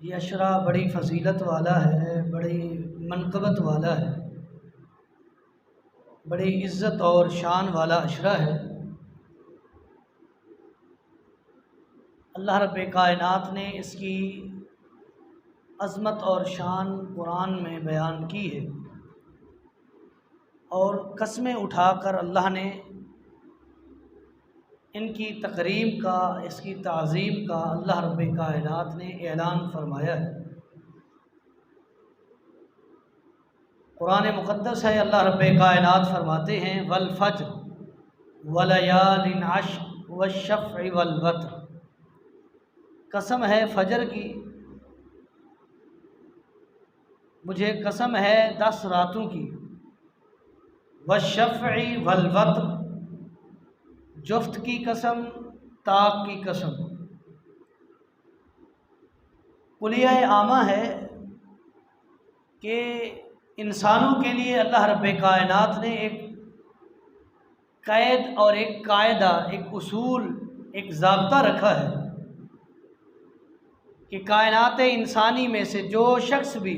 ये अशरा बड़ी फजीलत वाला है, बड़ी मनक़बत वाला है, बड़ी इज़्ज़त और शान वाला अशरा है। अल्लाह रब्बे कायनात ने इसकी अज़मत और शान कुरान में बयान की है और कस्में उठाकर अल्लाह ने इनकी तकरीम का, इसकी ताज़ीम का अल्लाह रब्बे कायनात ने ऐलान फरमाया है। कुरान मुक़द्दस है, अल्लाह रब्बे कायनात फरमाते हैं वल फ़ज्र वलयालिन अश्र वश्शफ़्इ वल वत्र। कसम है फ़जर की, मुझे कसम है 10 रातों की, वश्शफ़्इ वल वत्र, जुफ्त की कसम, ताक की कसम। कुलिया आमा है कि इंसानों के लिए अल्लाह रब्बे कायनात ने एक कैद और एक कायदा, एक उसूल, एक ज़ाब्ता रखा है कि कायनात इंसानी में से जो शख्स भी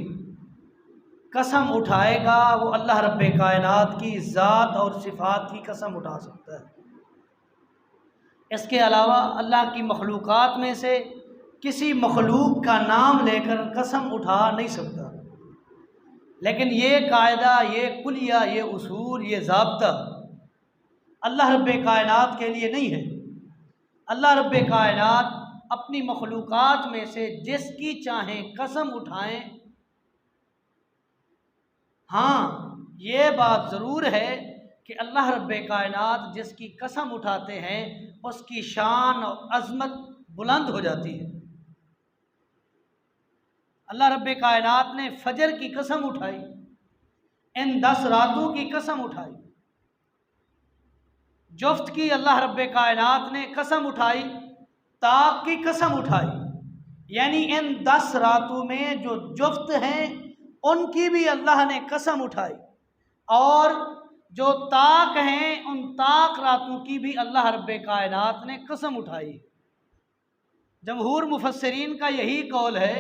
कसम उठाएगा वो अल्लाह रब्बे कायनात की ज़ात और सिफ़ात की कसम उठा सकता है। इसके अलावा अल्लाह की मखलूक़ात में से किसी मखलूक का नाम लेकर कसम उठा नहीं सकता। लेकिन ये कायदा, ये कुलिया, ये उसूल, ये ज़ाब्ता अल्लाह रब्बे कायनात के लिए नहीं है। अल्लाह रब्बे कायनात अपनी मखलूक़ात में से जिसकी चाहें कसम उठाएं। हाँ, ये बात ज़रूर है कि अल्लाह रब्बे कायनात जिसकी कसम उठाते हैं उसकी शान और अज़मत बुलंद हो जाती है। अल्लाह रब्बे कायनात ने फ़जर की कसम उठाई, इन 10 रातों की कसम उठाई। जुफ्त की अल्लाह रब्बे कायनात ने कसम उठाई, ताक की कसम उठाई। यानी इन 10 रातों में जो जुफ्त हैं उनकी भी अल्लाह ने कसम उठाई और जो ताक हैं उन ताक रातों की भी अल्लाह रब्बे कायनात ने कसम उठाई। जमहूर मुफस्सिरीन का यही कौल है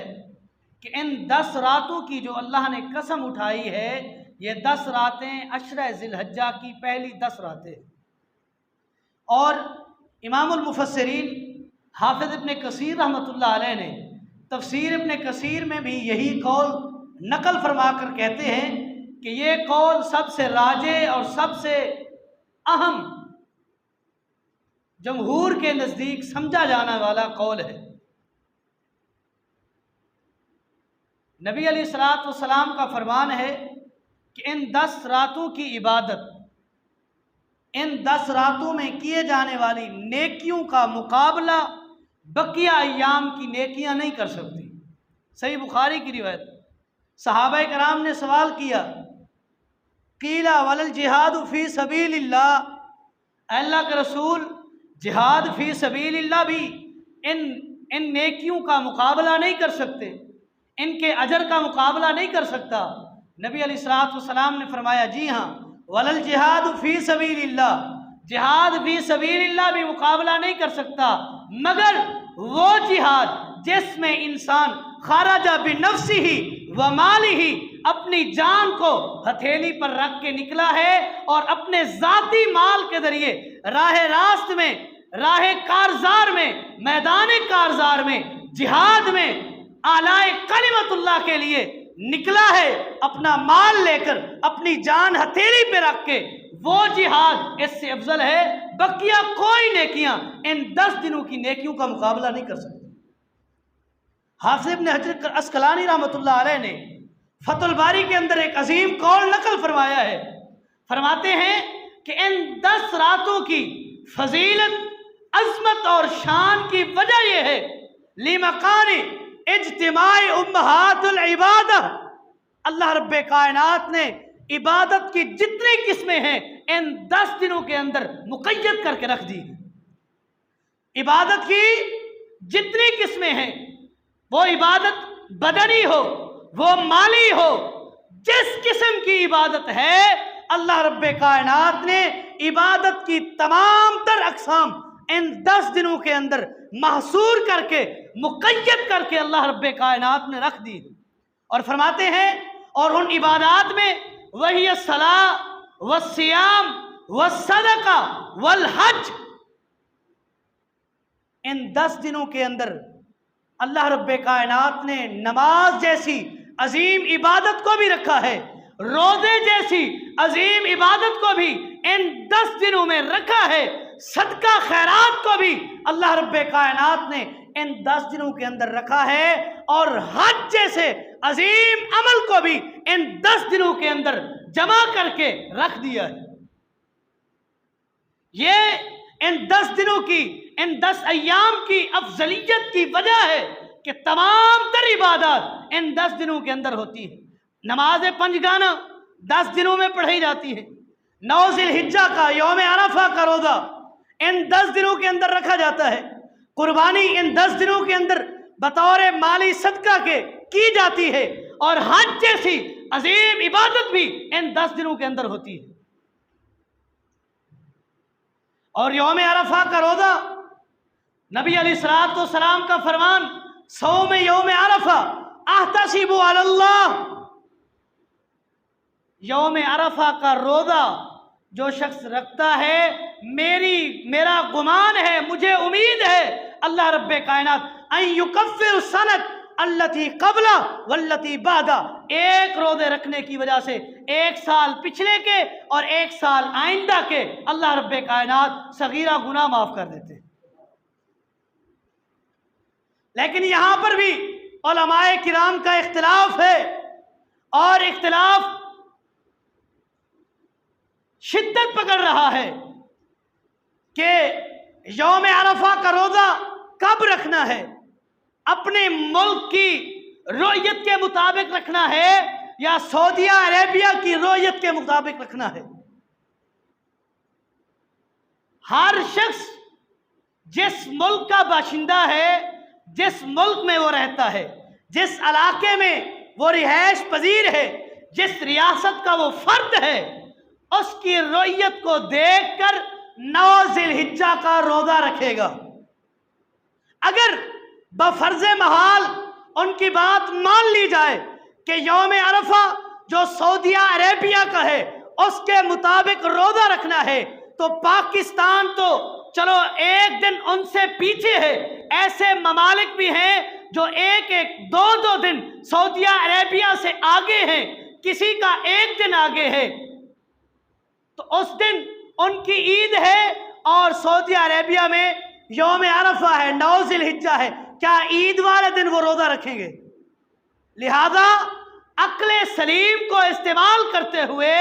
कि इन 10 रातों की जो अल्लाह ने कसम उठाई है, ये 10 रातें अशरा ज़िलहज्जा की पहली 10 रातें। और इमामुल मुफस्सिरीन हाफिज़ इब्न कसीर रहमतुल्लाह अलैह ने तफसीर इब्न कसीर में भी यही कौल नकल फरमा कर कहते हैं कि ये कौल सबसे राजे और सबसे अहम, जमहूर के नज़दीक समझा जाने वाला कौल है। नबी अलैहिस्सलातु वस्सलाम का फरमान है कि इन 10 रातों की इबादत, इन 10 रातों में किए जाने वाली नेकियों का मुकाबला बकिया अय्याम की नेकियां नहीं कर सकती। सही बुखारी की रिवायत। सहाबा कराम ने सवाल किया, कीला वलल जिहाद फी सबीलिल्लाह, अल्लाह के रसूल जिहाद फी सबीलिल्लाह भी इन नेकियों का मुकाबला नहीं कर सकते, इनके अजर का मुकाबला नहीं कर सकता। नबी अलैहिस्सलातु वस्सलाम ने फरमाया, जी हाँ, वलल जिहाद फी सबीलिल्लाह, जिहाद फी सबीलिल्लाह भी मुकाबला नहीं कर सकता, मगर वो जिहाद जिसमें इंसान खराजा बिनफ्सिही व मालिही, अपनी जान को हथेली पर रख के निकला है और अपने जाती माल के जरिए राह रास्त में, राह कारजार में, मैदान कारजार में, जिहाद में आलाए कलिमतुल्लाह के लिए निकला है, अपना माल लेकर, अपनी जान हथेली पे रख के, वो जिहाद इससे अफजल है। बकिया कोई नेकियां इन 10 दिनों की नेकियों का मुकाबला नहीं कर सकती। हाफिज़ इब्न हजर अस्कलानी रहमतुल्लाह अलैह ने फतुल बारी के अंदर एक अजीम कौल नकल फरमाया है। फरमाते हैं कि इन 10 रातों की फजीलत, अजमत और शान की वजह यह है, लिमकान इज्तिमाई उम्महातुल इबादह, अल्लाह रब्बे कायनात ने इबादत की जितनी किस्में हैं इन 10 दिनों के अंदर मुक़य्यद करके रख दी। इबादत की जितनी किस्में हैं, वो इबादत बदनी हो, वो माली हो, जिस किस्म की इबादत है, अल्लाह रब्बे कायनात ने इबादत की तमाम तर अक़साम इन 10 दिनों के अंदर महसूर करके मुक़य्यद करके अल्लाह रब्बे कायनात ने रख दी। और फरमाते हैं और उन इबादात में वही सलाह व सियाम व सदका वल हज, इन 10 दिनों के अंदर अल्लाह रब्बे कायनात ने नमाज जैसी अजीम इबादत को भी रखा है, रोजे जैसी अजीम इबादत को भी इन 10 दिनों में रखा है, सदका खैरात को भी अल्लाह रब्बे कायनात ने इन 10 दिनों के अंदर रखा है, और हज जैसे अजीम अमल को भी इन 10 दिनों के अंदर जमा करके रख दिया है। ये इन 10 दिनों की, इन 10 अय्याम की अफजलियत की वजह है कि तमाम तर इबादत इन 10 दिनों के अंदर होती है। नमाज पंजगाना 10 दिनों में पढ़ी जाती है। 9 ज़िलहिज्जा का यौम अरफा का रोज़ा इन 10 दिनों के अंदर रखा जाता है। कुर्बानी इन 10 दिनों के अंदर बतौर माली सदका के की जाती है, और हज जैसी अजीम इबादत भी इन 10 दिनों के अंदर होती है। और यौम अरफा का रोज़ा, नबी अलैहिस्सलातु वस्सलाम का फरमान, सौम यौम अरफा अहतसिबु अलल्लाह, यौम अरफा का रोज़ा जो शख्स रखता है, मेरा गुमान है, मुझे उम्मीद है अल्लाह रब्बे कायनात अन युकफ्फिर सनत अल्लती क़ब्ला वल्लती बादा, एक रोज़े रखने की वजह से एक साल पिछले के और एक साल आइंदा के अल्लाह रब्बे कायनात सगीरा गुनाह माफ़ कर देते। लेकिन यहाँ पर भी उलमाए किराम का इख्तिलाफ है, और इख्तिलाफ शिद्दत पकड़ रहा है कि यौम अरफा का रोज़ा कब रखना है, अपने मुल्क की रोयत के मुताबिक रखना है या सऊदी अरेबिया की रोयत के मुताबिक रखना है। हर शख्स जिस मुल्क का बाशिंदा है, जिस मुल्क में वो रहता है, जिस इलाके में वो रिहाइश पजीर है, जिस रियासत का वो फर्द है, उसकी रोयत को देखकर 9 ज़िलहिज्जा का रोज़ा रखेगा। अगर बफर्ज महाल उनकी बात मान ली जाए कि यौम अरफा जो सऊदी अरेबिया का है उसके मुताबिक रोज़ा रखना है, तो पाकिस्तान तो चलो एक दिन उनसे पीछे है। ऐसे ममालिक भी हैं जो एक एक 2-2 दिन सऊदी अरेबिया से आगे हैं, किसी का एक दिन आगे है, तो उस दिन उनकी ईद है और सऊदी अरेबिया में यौम अरफा है, 9 ज़िलहिज्जा है। क्या ईद वाले दिन वो रोज़ा रखेंगे? लिहाजा अक्ल सलीम को इस्तेमाल करते हुए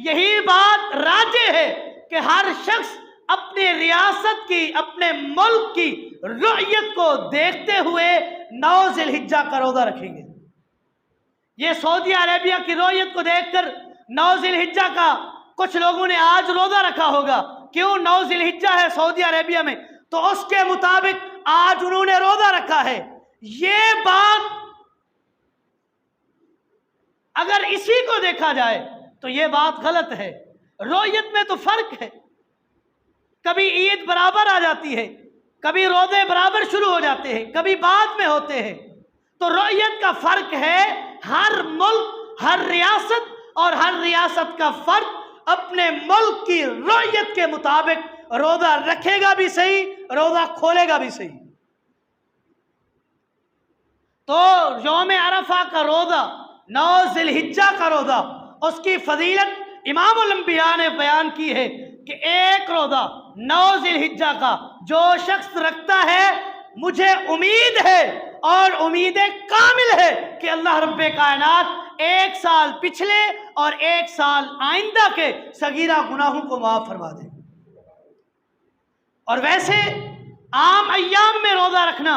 यही बात राजे है कि हर शख्स अपने रियासत की, अपने मुल्क की रुयत को देखते हुए 9 ज़िलहिज्जा का रोज़ा रखेंगे। ये सऊदी अरेबिया की रुयत को देखकर 9 ज़िलहिज्जा का कुछ लोगों ने आज रोज़ा रखा होगा। क्यों? 9 ज़िलहिज्जा है सऊदी अरेबिया में, तो उसके मुताबिक आज उन्होंने रोज़ा रखा है। ये बात अगर इसी को देखा जाए तो ये बात गलत है। रोयत में तो फर्क है, कभी ईद बराबर आ जाती है, कभी रोज़े बराबर शुरू हो जाते हैं, कभी बाद में होते हैं। तो रोयत का फर्क है। हर मुल्क, हर रियासत और हर रियासत का फर्क अपने मुल्क की रोयत के मुताबिक रोज़ा रखेगा भी सही, रोज़ा खोलेगा भी सही। तो यौम अरफा का रोज़ा, 9 ज़िलहिज्जा का रोज़ा, उसकी फजीलत इमाम उल अंबिया ने बयान की है कि एक रोज़ा 9 ज़िलहिज्जा का जो शख्स रखता है, मुझे उम्मीद है और उम्मीद कामिल है कि अल्लाह रब्बे कायनात एक साल पिछले और एक साल आइंदा के सगीरा गुनाहों को माफ़ फरमा दे। और वैसे आम अय्याम में रोज़ा रखना,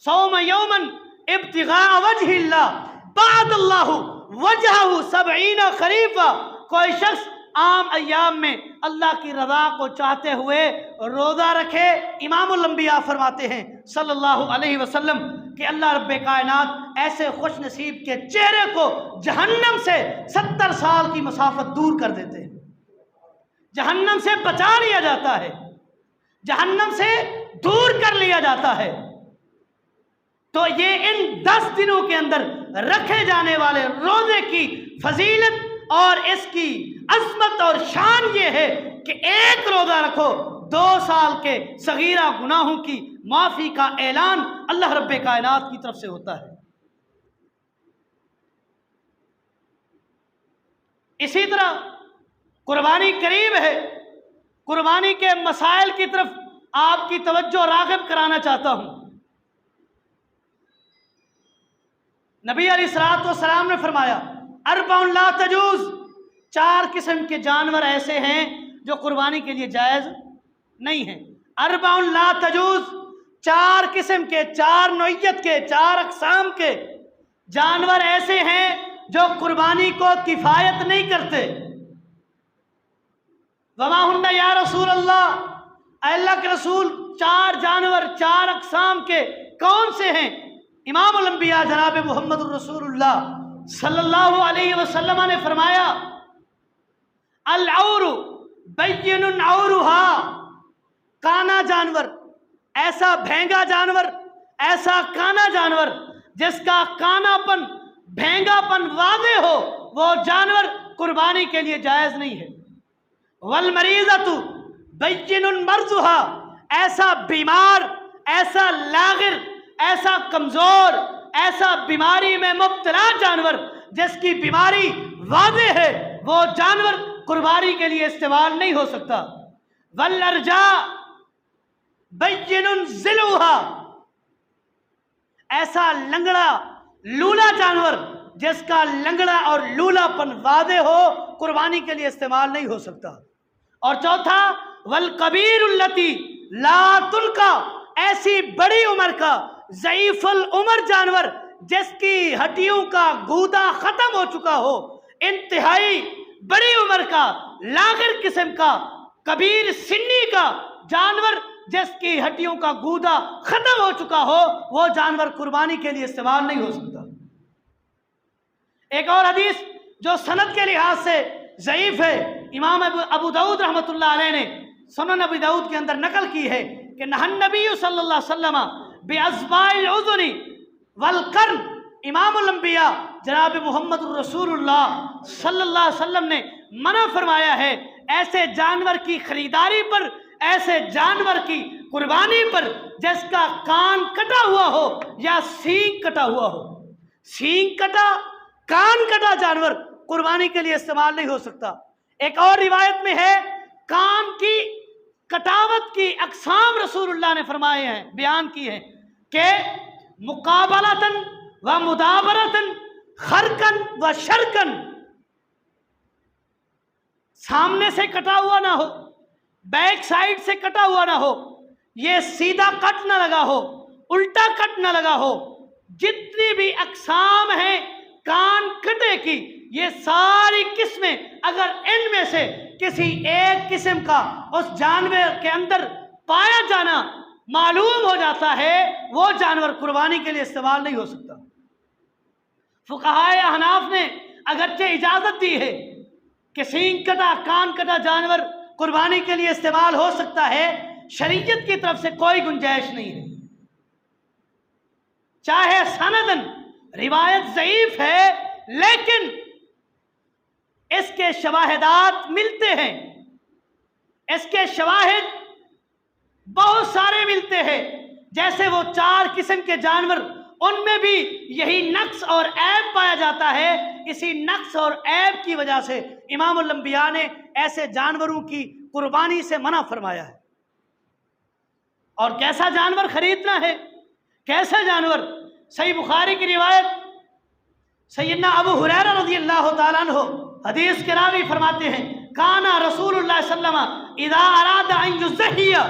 सौम यौमन इब्तिगा वजहिल्लाह बअदल्लाहु वजहहु 70 खरीफा, कोई शख्स आम अय्याम में अल्लाह की रज़ा को चाहते हुए रोज़ा रखे। इमामुल अंबिया फरमाते हैं सल्लल्लाहु अलैहि वसल्लम कि अल्लाह रब्बे कायनात ऐसे खुश नसीब के चेहरे को जहन्नम से 70 साल की मसाफत दूर कर देते हैं, जहन्नम से बचा लिया जाता है। जहन्नम से दूर कर लिया जाता है। तो ये इन 10 दिनों के अंदर रखे जाने वाले रोजे की फजीलत और इसकी अजमत और शान ये है कि एक रोजा रखो 2 साल के सगीरा गुनाहों की माफी का ऐलान अल्लाह रब्बे कायनात की तरफ से होता है। इसी तरह कुर्बानी करीब है। कुर्बानी के मसाइल की तरफ आपकी तवज्जो राग़िब कराना चाहता हूं। नबी अलैहिस्सलातु वस्सलाम ने फरमाया अरबाउन ला तजूज़, 4 किस्म के जानवर ऐसे हैं जो कुर्बानी के लिए जायज़ नहीं है। अरबाउन ला तजूज़, 4 किस्म के, 4 नौइयत के, 4 अक़साम के जानवर ऐसे हैं जो कुर्बानी को किफ़ायत नहीं करते। वमा हुन्ना या रसूल अल्लाह, अल्लाह के रसूल 4 जानवर 4 अक़साम के कौन से हैं? इमामुल अंबिया जनाब मुहम्मदुर रसूलुल्लाह सल्लल्लाहु अलैहि वसल्लम ने फरमाया अल औरु बय्यनुन औरुहा, काना जानवर, ऐसा भेंगा जानवर, ऐसा काना जानवर जिसका कानापन भेंगापन वाज़े हो, वो जानवर कुर्बानी के लिए जायज़ नहीं है। वल मरीज़तु बय्यनुन मर्ज़ुहा, ऐसा बीमार, ऐसा लागिर, ऐसा कमज़ोर, ऐसा बीमारी में मुब्तला जानवर जिसकी बीमारी वाज़े है, वो जानवर कुर्बानी के लिए इस्तेमाल नहीं हो सकता। वल अर्जा बय्यनुन ज़िलुहा, ऐसा लंगड़ा लूला जानवर जिसका लंगड़ा और लूलापन वादे हो, कुर्बानी के लिए इस्तेमाल नहीं हो सकता। और चौथा वल कबीरुल्लती ला तुलका, ऐसी बड़ी उम्र का ज़ईफ़ुल उमर जानवर जिसकी हड्डियों का गूदा खत्म हो चुका हो, इंतहाई बड़ी उम्र का लागिर किस्म का कबीर सिन्नी का जानवर जिसकी हड्डियों का गूदा खत्म हो चुका हो, वो जानवर कुर्बानी के लिए इस्तेमाल नहीं हो सकता। एक और हदीस जो सनद के लिहाज से ज़ईफ है, इमाम अबू दाऊद रहमतुल्लाह अलैह ने सुनन अबू दाऊद के अंदर नकल की है कि नहन नबी सल्लल्लाहु अलैहि वसल्लम बिअज़बाइल उज़ुनी वल कर्न, इमामुल अंबिया जनाब मुहम्मदुर रसूलुल्लाह सल्लल्लाहु अलैहि वसल्लम ने मना फरमाया है ऐसे जानवर की खरीदारी पर, ऐसे जानवर की कुर्बानी पर जिसका कान कटा हुआ हो या सींग कटा हुआ हो। सींग कटा, कान कटा जानवर कुर्बानी के लिए इस्तेमाल नहीं हो सकता। एक और रिवायत में है कान की कटावत की अक़साम रसूलुल्लाह ने फरमाए हैं, बयान की है कि मुकाबलतन व मुदाबरतन, खरकन व शरकन, सामने से कटा हुआ ना हो, बैक साइड से कटा हुआ ना हो, ये सीधा कट ना लगा हो, उल्टा कट ना लगा हो, जितनी भी अक़साम है कान कटे की, ये सारी किस्में अगर इनमें से किसी एक किस्म का उस जानवर के अंदर पाया जाना मालूम हो जाता है, वो जानवर कुर्बानी के लिए इस्तेमाल नहीं हो सकता। फुक़हाए अहनाफ ने अगरचे इजाज़त दी है कि सींग कटा, कान कटा जानवर कुर्बानी के लिए इस्तेमाल हो सकता है, शरीयत की तरफ से कोई गुंजाइश नहीं है। चाहे सनदन रिवायत ज़ईफ है, लेकिन इसके शवाहिदात मिलते हैं, इसके शवाहिद बहुत सारे मिलते हैं। जैसे वो 4 किस्म के जानवर, उनमें भी यही नक्स और ऐब पाया जाता है। इसी नक्स और ऐब की वजह से इमामुल अंबिया ने ऐसे जानवरों की कुर्बानी से मना फरमाया है। और कैसा जानवर खरीदना है, कैसा जानवर? सही बुखारी की रिवायत, सैयदना अबू हुरैरा रज़ियल्लाहु ताला अन्हु हदीस के रावी फरमाते हैं काना रसूलुल्लाह सल्लल्लाहु अलैहि वसल्लम इज़ा अरादा अन युज़हिया,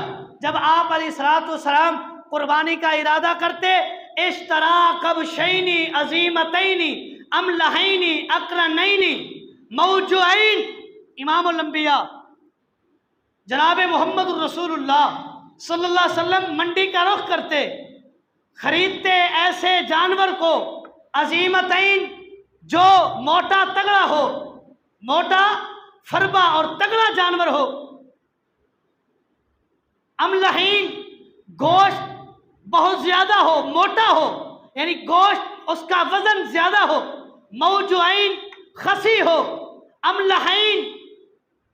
जब आप अलैहिस्सलातु वस्सलाम कुर्बानी का इरादा करते, इश्तरा कबशैनी अज़ीमतैनी अमलहैनी अक़रनैनी मौजुऐन, इमामुल अंबिया जनाब मुहम्मदुर रसूलुल्लाह सल्लल्लाहु अलैहि वसल्लम मंडी का रुख करते, खरीदते ऐसे जानवर को, अजीमतैन, जो मोटा तगड़ा हो, मोटा फरबा और तगड़ा जानवर हो, अमलहीन, गोश्त बहुत ज़्यादा हो, मोटा हो, यानी गोश्त उसका वज़न ज़्यादा हो। मौजुआइन, खसी हो। अमलहीन,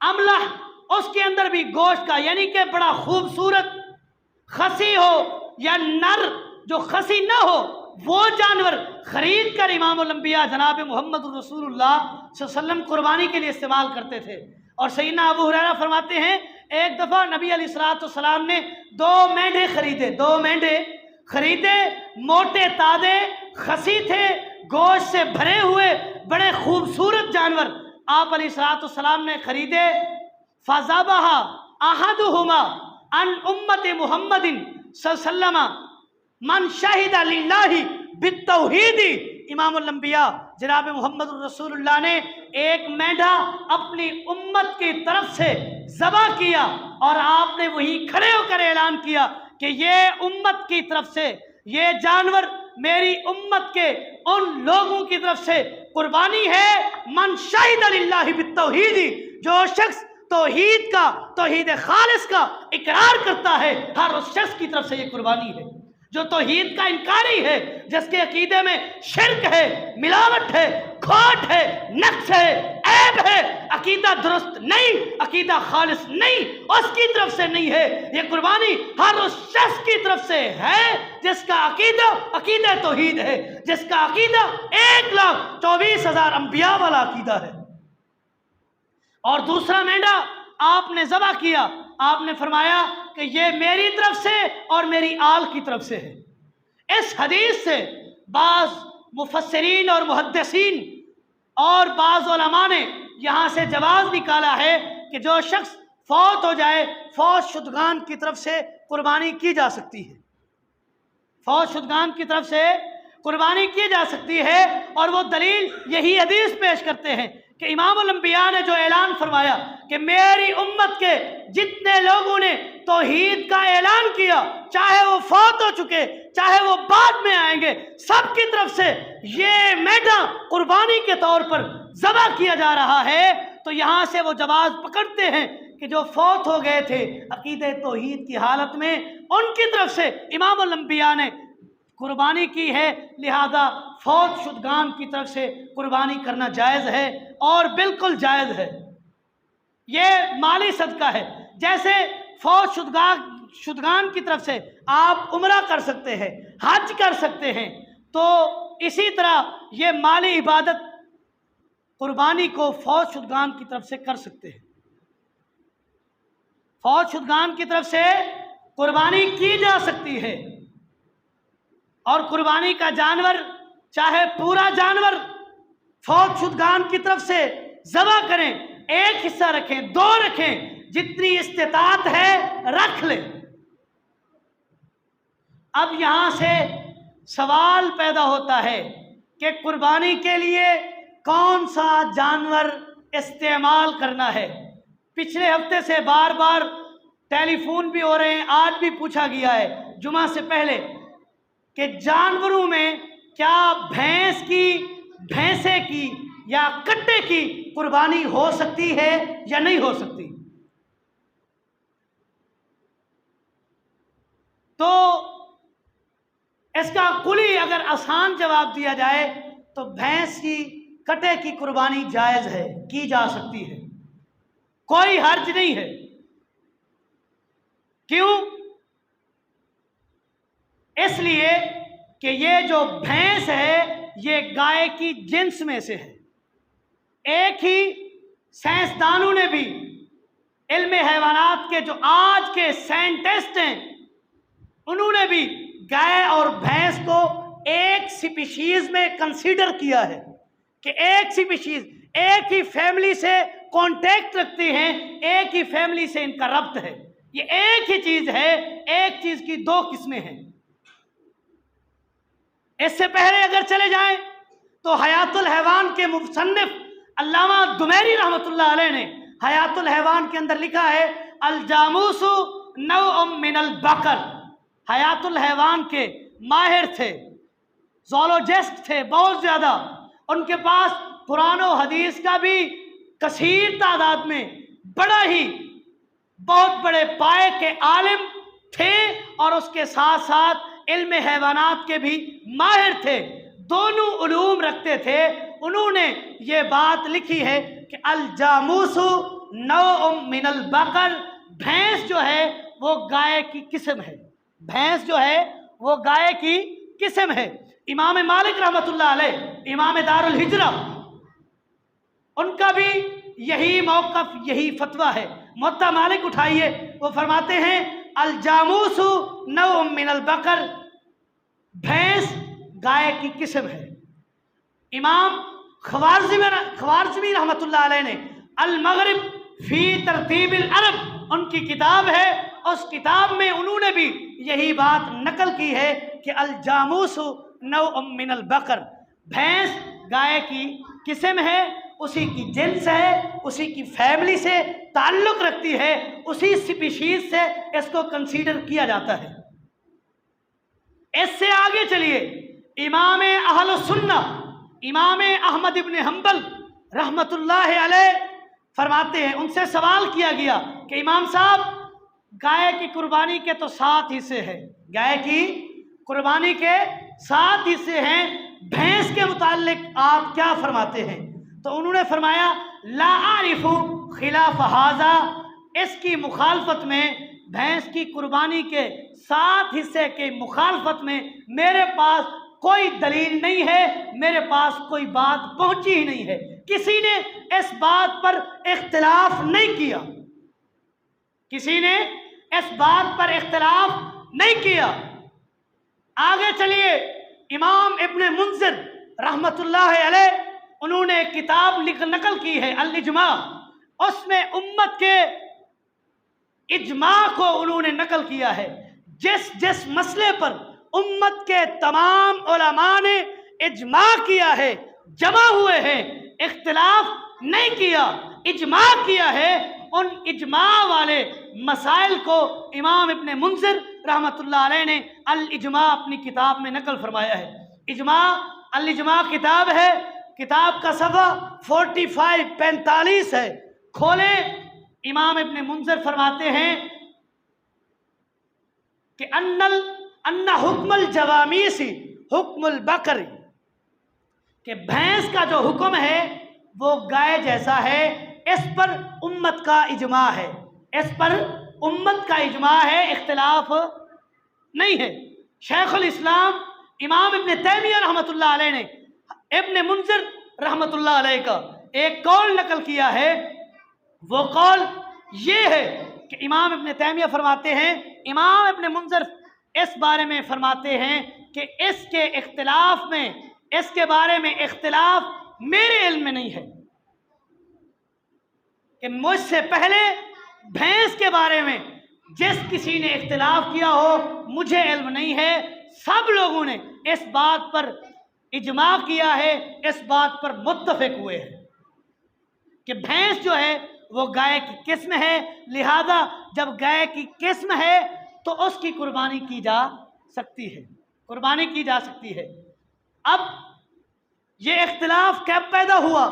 अमलह उसके अंदर भी गोश्त का, यानी कि बड़ा खूबसूरत। खसी हो या नर जो खसी ना हो, वो जानवर खरीद कर इमामुल अंबिया जनाब मोहम्मद रसूलुल्लाह सल्लल्लाहु अलैहि वसल्लम कुर्बानी के लिए इस्तेमाल करते थे। और सैयदना अबू हुरैरा फरमाते हैं, एक दफ़ा नबी अलैहिस्सलाम ने 2 मेंढे खरीदे, 2 मेंढे खरीदे, मोटे ताजे खसी थे, गोश्त से भरे हुए बड़े खूबसूरत जानवर आप अलैहिस्सलाम ने खरीदे। फज़बहा अहदुहुमा अन उम्मत मुहम्मदिन सल्लल्लाहु अलैहि वसल्लम मन शहिदा लिल्लाहि बित्तौहीदी। इमामुल अंबिया जनाब मोहम्मद रसूलुल्लाह ने एक मेंढा अपनी उम्मत की तरफ से ज़बह किया और आपने वहीं खड़े होकर ऐलान किया कि ये उम्मत की तरफ से, ये जानवर मेरी उम्मत के उन लोगों की तरफ से कुर्बानी है। मन शहिदा लिल्लाहि बित्तौहीदी, जो शख्स तौहीद का, तौहीद खालिस का इकरार करता है, हर उस शख्स की तरफ से ये कुर्बानी है। जो तौहीद का इनकारी है, जिसके अकीदे में शिर्क है, मिलावट है, खोट है, नक्स है, ऐब है, अकीदा दुरुस्त नहीं, अकीदा खालिस नहीं, उसकी तरफ से नहीं है। ये कुर्बानी हर उस शख्स की तरफ से है जिसका अकीदा अकीदा तौहीद है, जिसका अकीदा 1,24,000 अंबिया वाला अकीदा है। और दूसरा मेंढा आपने ज़बह किया, आपने फरमाया कि ये मेरी तरफ से और मेरी आल की तरफ से है। इस हदीस से बाज़ मुफस्सिरीन और मुहद्दिसीन और बाज़ उलमा ने यहाँ से जवाब निकाला है कि जो शख्स फौत हो जाए, फौत शुदगान की तरफ से कुर्बानी की जा सकती है, फौत शुदगान की तरफ से कुर्बानी की जा सकती है। और वो दलील यही हदीस पेश करते हैं कि इमामुल अंबिया ने जो ऐलान फरमाया कि मेरी उम्मत के जितने लोगों ने तौहीद का ऐलान किया, चाहे वो फौत हो चुके, चाहे वो बाद में आएंगे, सब की तरफ से ये मेंढा कुर्बानी के तौर पर ज़बह किया जा रहा है। तो यहाँ से वो जवाब पकड़ते हैं कि जो फौत हो गए थे अकीदे तौहीद की हालत में, उनकी तरफ से इमामुल अंबिया ने कुर्बानी की है, लिहाजा फौत शुदगान की तरफ से कुर्बानी करना जायज़ है और बिल्कुल जायज़ है। ये माली सदका है। जैसे फौत शुदगान की तरफ से आप उम्रा कर सकते हैं, हज कर सकते हैं, तो इसी तरह ये माली इबादत कुर्बानी को फौत शुदगान की तरफ से कर सकते हैं। फौत शुदगान की तरफ से कुर्बानी की जा सकती है और कुर्बानी का जानवर, चाहे पूरा जानवर फौत शुदगान की तरफ से ज़बह करें, एक हिस्सा रखें, 2 रखें, जितनी इस्तिताअत है रख लें। अब यहाँ से सवाल पैदा होता है कि कुर्बानी के लिए कौन सा जानवर इस्तेमाल करना है। पिछले हफ्ते से बार बार टेलीफोन भी हो रहे हैं, आज भी पूछा गया है जुमा से पहले कि जानवरों में क्या भैंस की, भैंसे की या कट्टे की कुर्बानी हो सकती है या नहीं हो सकती। तो इसका कुली अगर आसान जवाब दिया जाए तो भैंस की, कट्टे की कुर्बानी जायज़ है, की जा सकती है, कोई हर्ज नहीं है। क्यों? इसलिए कि ये जो भैंस है ये गाय की जिन्स में से है। एक ही साइंसदानों ने भी, इल्मे हैवानात के जो आज के साइंटिस्ट हैं, उन्होंने भी गाय और भैंस को एक स्पीशीज में कंसीडर किया है कि एक स्पीशीज, एक ही फैमिली से कांटेक्ट रखते हैं, एक ही फैमिली से इनका रब्त है। ये एक ही चीज है, एक चीज की 2 किस्में हैं। इससे पहले अगर चले जाएं तो हयातुल हैवान के मुसन्निफ अल्लामा दुमैरी रहमतुल्लाह अलैह ने हयातुल हैवान के अंदर लिखा है, अल जामूसु नौउम मिनल बकर। हयातुल हैवान के माहिर थे, ज़ूलॉजिस्ट थे बहुत ज़्यादा, उनके पास कुरान और हदीस का भी कसीर तादाद में बड़ा ही बहुत बड़े पाए के आलिम थे और उसके साथ साथ इल्म हैवानात के भी माहिर थे, दोनों उलूम रखते थे। उन्होंने ये बात लिखी है कि अल जामूसु नौउम मिनल बकर, भैंस जो है वो गाय की किस्म है, भैंस जो है वो गाय की किस्म है। इमाम मालिक रहमतुल्लाह अलैह, इमाम दारुल हिजरा, उनका भी यही मौक़िफ़, यही फतवा है। मुअत्ता मालिक उठाइए, वो फरमाते हैं अल जामूसु नौउम मिनल बकर, भैंस गाय की किस्म है। इमाम ख्वारिज़मी रहमतुल्लाह अलैह ने अल मग़रिब फ़ी तरतीबिल अरब, उनकी किताब है, उस किताब में उन्होंने भी यही बात नकल की है कि अल जामूसु नौउम मिनल बकर, भैंस गाय की किस्म है, उसी की जिन्स है, उसी की फैमिली से ताल्लुक़ रखती है, उसी स्पीशीज़ से इसको कंसीडर किया जाता है। इससे आगे चलिए, इमाम अहलुस सुन्नह इमाम अहमद इब्न हम्बल रहमतुल्लाह अलैह फरमाते हैं, उनसे सवाल किया गया कि इमाम साहब, गाय की कुर्बानी के तो 7 हिस्से हैं, गाय की कुर्बानी के 7 हिस्से हैं, भैंस के मुताल्लिक आप क्या फरमाते हैं? तो उन्होंने फरमाया ला आरिफु खिलाफ हाजा, इसकी मुखालफत में, भैंस की कुर्बानी के 7 हिस्से के मुखालफत में मेरे पास कोई दलील नहीं है, मेरे पास कोई बात पहुंची ही नहीं है, किसी ने इस बात पर इख्तिलाफ नहीं किया, किसी ने इस बात पर इख्तिलाफ नहीं किया। आगे चलिए, इमाम इब्न मुंज़िर रहमतुल्लाह अलैह, उन्होंने किताब नकल की है अल इज्मा, उसमें उम्मत के इज्मा को उन्होंने नकल किया है। जिस जिस मसले पर उम्मत के तमाम उलमा ने इज्मा किया है, जमा हुए हैं, इख्तिलाफ नहीं किया, इज्मा किया है, उन इज्मा वाले मसाइल को इमाम इब्न मुंज़िर रहमतुल्लाह अलैह ने अल इज्मा अपनी किताब में नकल फरमाया है। इज्मा, अल इज्मा किताब है, किताब का सफ़ा 45 है, खोले। इमाम इब्न मुंज़िर फरमाते हैं कि अन्ना हुक्मुल जवामीसी हुक्मुल बकरी, कि भैंस का जो हुक्म है वो गाय जैसा है, इस पर उम्मत का इज्मा है, इस पर उम्मत का इज्मा है, इख्तिलाफ नहीं है। शेखुल इस्लाम इमाम इब्न तैमिया रहमतुल्लाह अलैह ने इब्न मुंज़िर रहमतुल्लाह अलैह का एक कौल नकल किया है, वो कौल ये है कि इमाम इब्न तैमिया फरमाते हैं, इमाम इब्न मुंज़िर इस बारे में फरमाते हैं कि इसके इख्तिलाफ में, इसके बारे में इख्तिलाफ मेरे इल्म में नहीं है, कि मुझसे पहले भैंस के बारे में जिस किसी ने इख्तिलाफ किया हो मुझे इल्म नहीं है। सब लोगों ने इस बात पर इज्मा किया है, इस बात पर मुत्तफिक हुए हैं कि भैंस जो है वो गाय की किस्म है, लिहाजा जब गाय की किस्म है तो उसकी कुर्बानी की जा सकती है, कुर्बानी की जा सकती है। अब ये इख्तिलाफ कब पैदा हुआ?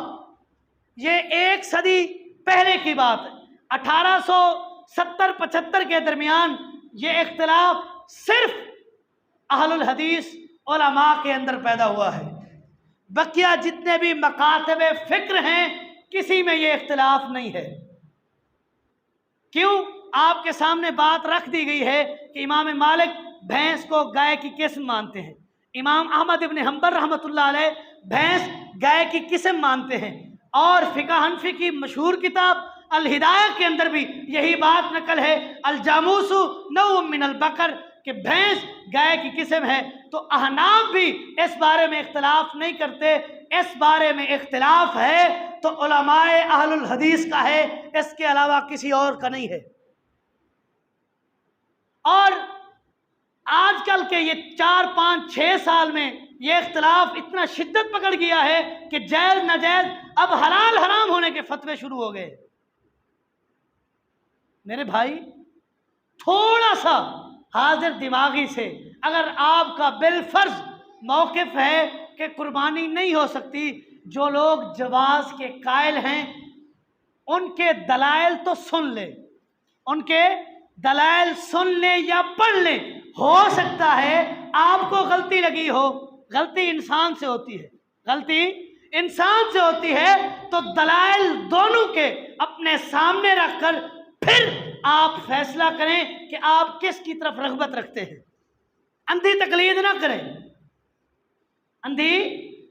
ये 1 सदी पहले की बात है, 1870-75 के दरमियान ये इख्तिलाफ सिर्फ अहलुल हदीस उलमा के अंदर पैदा हुआ है। बकिया जितने भी मकातबे फ़िक्र हैं, किसी में ये इख्तिलाफ नहीं है। क्यों? आपके सामने बात रख दी गई है कि इमाम मालिक भैंस को गाय की किस्म मानते हैं, इमाम अहमद इब्न हम्बल रहमतुल्लाह अलैह भैंस गाय की किस्म मानते हैं, और फ़िक़्ह हनफ़ी की मशहूर किताब अल हिदाया के अंदर भी यही बात नकल है, अल जामूसु नौउम मिनल बकर, कि भैंस गाय की किस्म है। तो अहनाफ भी इस बारे में इख्तिलाफ नहीं करते, इस बारे में इख्तिलाफ है तो उलमाए अहलुल हदीस का है, इसके अलावा किसी और का नहीं है। और आजकल के ये 4, 5, 6 साल में ये इख्तिलाफ इतना शिद्दत पकड़ गया है कि जायज़ नाजायज़ अब हलाल हराम होने के फतवे शुरू हो गए। मेरे भाई, थोड़ा सा हाजिर दिमागी से अगर आपका बिलफर्ज मौक़िफ़ है कि कुर्बानी नहीं हो सकती, जो लोग जवाज़ के कायल हैं उनके दलाइल तो सुन ले, उनके दलाइल सुन लें या पढ़ लें, हो सकता है आपको गलती लगी हो, गलती इंसान से होती है, गलती इंसान से होती है, तो दलाइल दोनों के अपने सामने रखकर फिर आप फैसला करें कि आप किसकी तरफ रग़बत रखते हैं। अंधी तकलीद ना करें, अंधी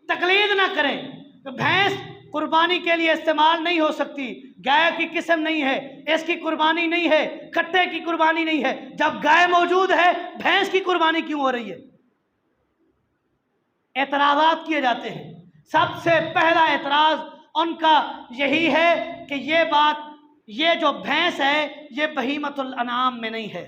तकलीद ना करें। तो भैंस कुर्बानी के लिए इस्तेमाल नहीं हो सकती, गाय की किस्म नहीं है, इसकी कुर्बानी नहीं है, कट्टे की कुर्बानी नहीं है। जब गाय मौजूद है, भैंस की कुर्बानी क्यों हो रही है? एतराज़ात किए जाते हैं। सबसे पहला एतराज़ उनका यही है कि ये बात, ये जो भैंस है ये बहीमतुल अनाम में नहीं है,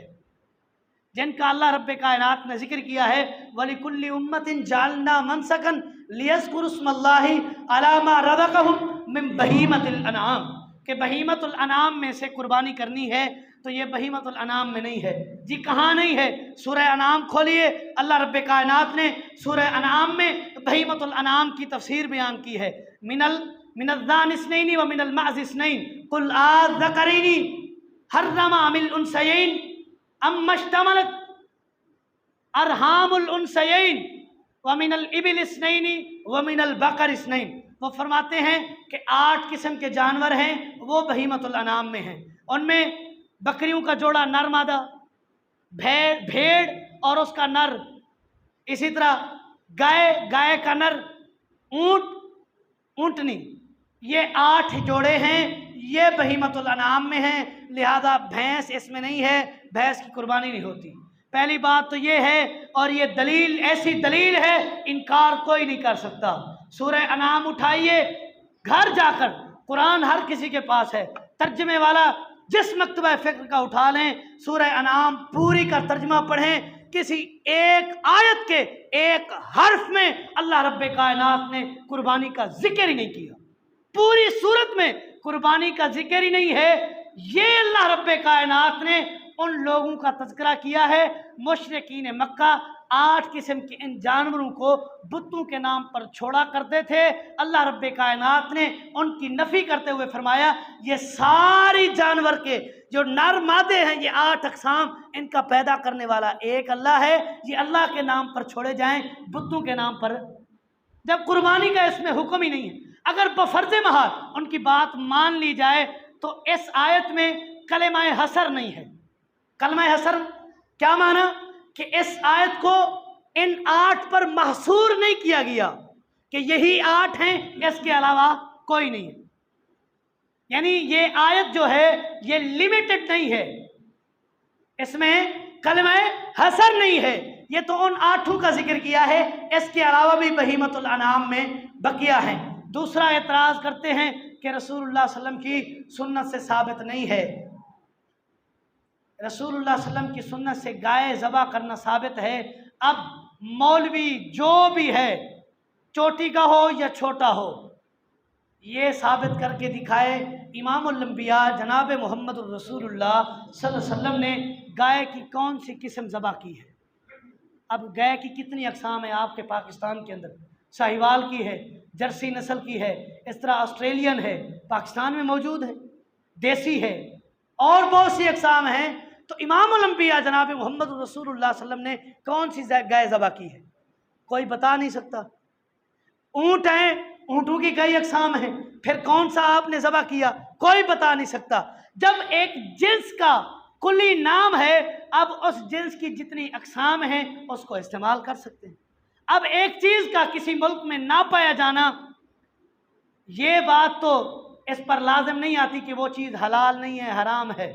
जिनका अल्लाह रब्बे कायनात ने जिक्र किया है, वलिकुल्लि उम्मतिन जालना मनसकन लियज़्कुरुस्मल्लाहि अला मा रज़क़हुम मिन बहीमतिल अनाम, कि बहीमतुल अनाम में से कुर्बानी करनी है, तो ये बहीमतुल अनाम में नहीं है। जी कहाँ नहीं है? सूरह अनाम खोलिए, अल्लाह रब्बे कायनात ने सूरह अनाम में बहीमतुल अनाम की तफसीर बयान की है। मिनज़्ज़ान इस्नैनि व मिनल माज़ इस्नैन कुल आज़्ज़करैनि हर्रमा मिल उनसयैन अम्मश्तमलत अरहामुल उनसयैन व मिनल इबिल इस्नैनि व मिनल बकर इस्नैन। वो फरमाते हैं कि 8 किस्म के जानवर हैं, वो बहीमतुल अनाम में हैं। उनमें बकरियों का जोड़ा नर मादा, भेड़ और उसका नर, इसी तरह गाय का नर, ऊंटनी, ये 8 जोड़े हैं, ये बहीमतुल अनाम में हैं। लिहाजा भैंस इसमें नहीं है, भैंस की कुर्बानी नहीं होती। पहली बात तो ये है, और ये दलील ऐसी दलील है इनकार कोई नहीं कर सकता। सूरह अनाम उठाइए, घर जाकर, कुरान हर किसी के पास है, तर्जमे वाला जिस मकतबा फ़िक्र का उठा लें, सूरह अनाम पूरी का तर्जमा पढ़ें, किसी एक आयत के एक हर्फ में अल्लाह रब्बे कायनात ने कुर्बानी का जिक्र ही नहीं किया। पूरी सूरत में कुर्बानी का जिक्र ही नहीं है। ये अल्लाह रब्बे कायनात ने उन लोगों का तज़किरा किया है, मुशरिकीन मक्का 8 किस्म के इन जानवरों को बुतों के नाम पर छोड़ा करते थे। अल्लाह रब्बे कायनात ने उनकी नफ़ी करते हुए फरमाया, ये सारी जानवर के जो नर मादे हैं, ये 8 अक़साम, इनका पैदा करने वाला एक अल्लाह है। ये अल्लाह के नाम पर छोड़े जाएं, बुतों के नाम पर, जब कुर्बानी का इसमें हुक्म ही नहीं है। अगर बफर्ज़ महल उनकी बात मान ली जाए, तो इस आयत में कलिमा हसर नहीं है। कलिमा हसर क्या माना? कि इस आयत को इन 8 पर महसूर नहीं किया गया कि यही 8 हैं, इसके अलावा कोई नहीं है। यानी ये आयत जो है ये लिमिटेड नहीं है, इसमें कलिमा हसर नहीं है। ये तो उन 8 का जिक्र किया है, इसके अलावा भी बहीमतुल अनाम में बकिया है। दूसरा एतराज़ करते हैं कि रसूलुल्लाह सल्लल्लाहु अलैहि वसल्लम की सुन्नत से साबित नहीं है। रसूलुल्लाह सल्लल्लाहु अलैहि वसल्लम की सुन्नत से गाय ज़बा करना साबित है। अब मौलवी जो भी है, चोटी का हो या छोटा हो, ये साबित करके दिखाए इमामुल अंबिया जनाब मोहम्मद रसूलुल्लाह सल्लल्लाहु अलैहि वसल्लम ने गाय की कौन सी किस्म ज़बा की है। अब गाय की कितनी अक़साम है आपके पाकिस्तान के अंदर? साहिवाल की है, जर्सी नस्ल की है, इस तरह ऑस्ट्रेलियन है, पाकिस्तान में मौजूद है, देसी है, और बहुत सी अक़साम हैं। तो इमामुल अंबिया जनाब मोहम्मद रसूलुल्लाह सल्लल्लाहु अलैहि वसल्लम ने कौन सी गाय ज़बा की है? कोई बता नहीं सकता। ऊँट हैं, ऊँटों की कई अक़साम हैं, फिर कौन सा आपने ज़बा किया? कोई बता नहीं सकता। जब एक जिन्स का कुल्ली नाम है, अब उस जिन्स की जितनी अक़साम हैं उसको इस्तेमाल कर सकते हैं। अब एक चीज़ का किसी मुल्क में ना पाया जाना, ये बात तो इस पर लाजिम नहीं आती कि वो चीज़ हलाल नहीं है, हराम है।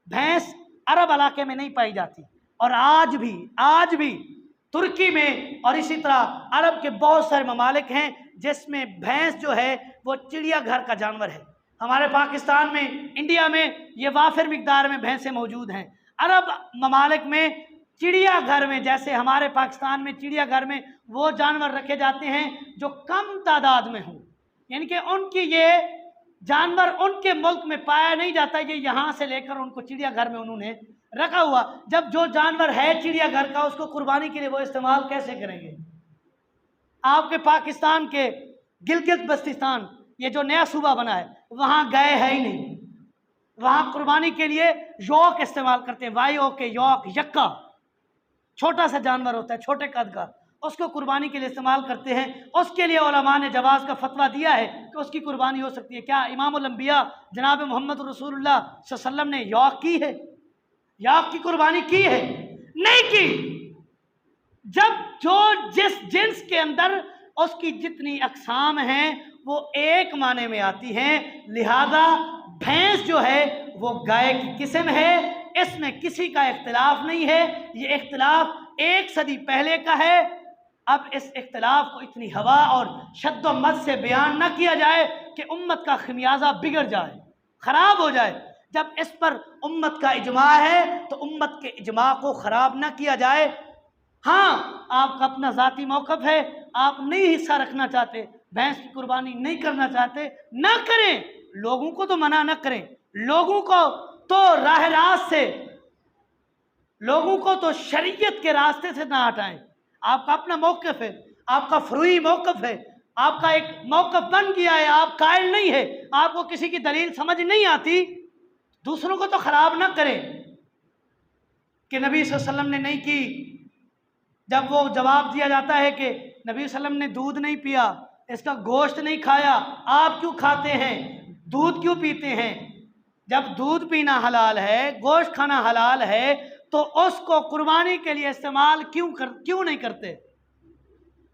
भैंस अरब इलाके में नहीं पाई जाती, और आज भी तुर्की में और इसी तरह अरब के बहुत सारे ममालिक हैं जिसमें भैंस जो है वो चिड़ियाघर का जानवर है। हमारे पाकिस्तान में, इंडिया में ये वाफिर मिकदार में भैंसें मौजूद हैं। अरब ममालिक में चिड़ियाघर में, जैसे हमारे पाकिस्तान में चिड़ियाघर में वो जानवर रखे जाते हैं जो कम तादाद में हों, यानी कि उनकी ये जानवर उनके मुल्क में पाया नहीं जाता, ये यहाँ से लेकर उनको चिड़ियाघर में उन्होंने रखा हुआ। जब जो जानवर है चिड़ियाघर का, उसको कुर्बानी के लिए वो इस्तेमाल कैसे करेंगे? आपके पाकिस्तान के गिलगित बल्तिस्तान, ये जो नया सूबा बना है, वहाँ गाय है ही नहीं। वहाँ कुर्बानी के लिए यौक इस्तेमाल करते हैं, वाई ओ के यौक, यक्का, छोटा सा जानवर होता है छोटे कद का, उसको कुर्बानी के लिए इस्तेमाल करते हैं। उसके लिए उलमा ने जवाज़ का फतवा दिया है कि उसकी कुर्बानी हो सकती है। क्या इमामुल अंबिया जनाब मोहम्मद रसूलुल्लाह सल्लल्लाहु अलैहि वसल्लम ने यौक की है, यौक की कुर्बानी की है? नहीं की। जब जो जिस जिन्स के अंदर उसकी जितनी अक़साम हैं वो एक माने में आती हैं, लिहाजा भैंस जो है वो गाय की किस्म है, इसमें किसी का इख्तिलाफ नहीं है। ये इख्तिलाफ 1 सदी पहले का है। अब इस इख्तिलाफ को इतनी हवा और शद्दोमत से बयान न किया जाए कि उम्मत का खमियाजा बिगड़ जाए, ख़राब हो जाए। जब इस पर उम्मत का इजमा है तो उम्मत के इजमा को ख़राब न किया जाए। हाँ, आपका अपना ज़ाती मौक़िफ़ है, आप नहीं हिस्सा रखना चाहते, भैंस की कुर्बानी नहीं करना चाहते, ना करें। लोगों को तो मना न करें, लोगों को तो राह रास्त से, लोगों को तो शरीयत के रास्ते से ना हटाएं। आपका अपना मौक़िफ़ है, आपका फ़ुरूई मौक़िफ़ है, आपका एक मौक़िफ़ बन गया है, आप कायल नहीं है, आपको किसी की दलील समझ नहीं आती, दूसरों को तो ख़राब ना करें कि नबी सल्लल्लाहु अलैहि वसल्लम ने नहीं की। जब वो जवाब दिया जाता है कि नबी सल्लम ने दूध नहीं पिया, इसका गोश्त नहीं खाया, आप क्यों खाते हैं, दूध क्यों पीते हैं? जब दूध पीना हलाल है, गोश्त खाना हलाल है, तो उसको कुर्बानी के लिए इस्तेमाल क्यों नहीं करते?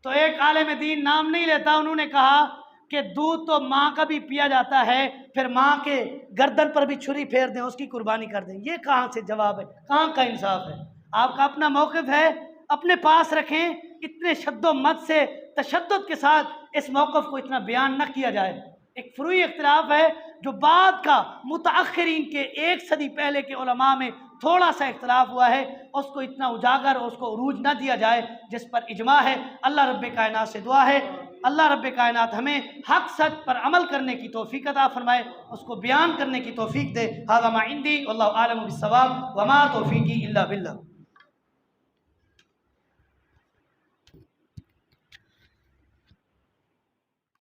तो एक आलिम दीन नाम नहीं लेता, उन्होंने कहा कि दूध तो माँ का भी पिया जाता है, फिर माँ के गर्दन पर भी छुरी फेर दें, उसकी कुर्बानी कर दें। ये कहाँ से जवाब है, कहाँ का इंसाफ है? आपका अपना मौक़िफ़ है, अपने पास रखें। इतने शद्दोमत से तशद्दुद के साथ इस मौक़िफ़ को इतना बयान न किया जाए। एक फ़ुरूई इख्तिलाफ है जो बाद का मुतअख़िरीन के 1 सदी पहले के उलमा में थोड़ा सा इख्तिलाफ हुआ है, उसको इतना उजागर, उसको उरूज न दिया जाए जिस पर इजमा है। अल्लाह रब्बे कायनात से दुआ है, अल्लाह रब्बे कायनात हमें हक़ सच पर अमल करने की तौफ़ीक़ अता फ़रमाए, उसको बयान करने की तौफ़ीक़ दे। हाज़ा मा इंदी वल्लाहु आलम बिस्सवाब व मा तौफ़ीक़ी इल्ला बिल्लाह।